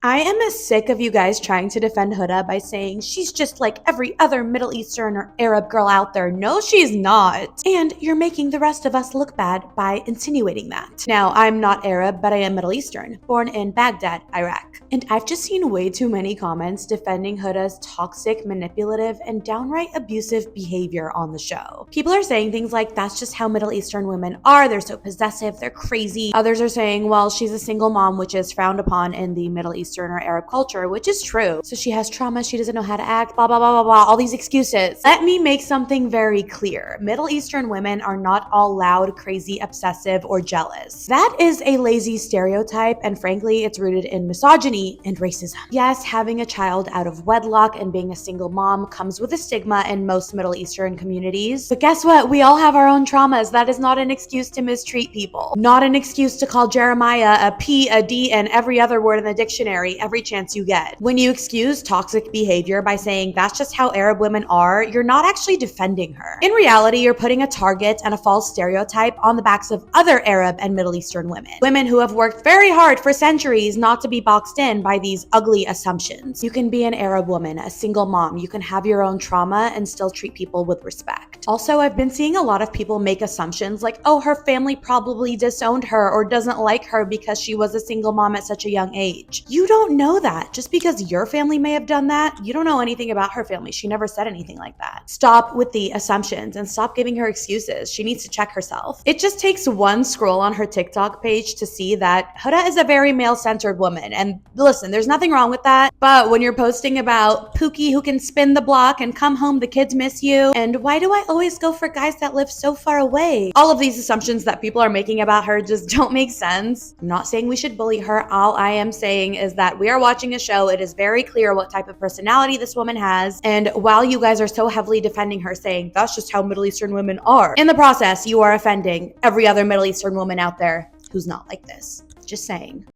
I am as sick of you guys trying to defend Huda by saying she's just like every other Middle Eastern or Arab girl out there. No, she's not. And you're making the rest of us look bad by insinuating that. Now, I'm not Arab, but I am Middle Eastern, born in Baghdad, Iraq. And I've just seen way too many comments defending Huda's toxic, manipulative, and downright abusive behavior on the show. People are saying things like, that's just how Middle Eastern women are. They're so possessive, they're crazy. Others are saying, well, she's a single mom, which is frowned upon in the Middle Eastern or Arab culture, which is true. So she has trauma, she doesn't know how to act, blah, blah, blah, blah, blah, all these excuses. Let me make something very clear. Middle Eastern women are not all loud, crazy, obsessive, or jealous. That is a lazy stereotype, and frankly, it's rooted in misogyny and racism. Yes, having a child out of wedlock and being a single mom comes with a stigma in most Middle Eastern communities. But guess what? We all have our own traumas. That is not an excuse to mistreat people. Not an excuse to call Jeremiah a P, a D, and every other word in the dictionary every chance you get. When you excuse toxic behavior by saying that's just how Arab women are, you're not actually defending her. In reality, you're putting a target and a false stereotype on the backs of other Arab and Middle Eastern women. Women who have worked very hard for centuries not to be boxed in by these ugly assumptions. You can be an Arab woman, a single mom. You can have your own trauma and still treat people with respect. Also, I've been seeing a lot of people make assumptions like, oh, her family probably disowned her or doesn't like her because she was a single mom at such a young age. You don't know that. Just because your family may have done that, you don't know anything about her family. She never said anything like that. Stop with the assumptions and stop giving her excuses. She needs to check herself. It just takes one scroll on her TikTok page to see that Huda is a very male-centered woman. And listen, there's nothing wrong with that. But when you're posting about Pookie who can spin the block and come home, the kids miss you, and why do I always go for guys that live so far away? All of these assumptions that people are making about her just don't make sense. I'm not saying we should bully her. All I am saying is that we are watching a show. It is very clear what type of personality this woman has. And while you guys are so heavily defending her, saying that's just how Middle Eastern women are, in the process, you are offending every other Middle Eastern woman out there who's not like this. Just saying.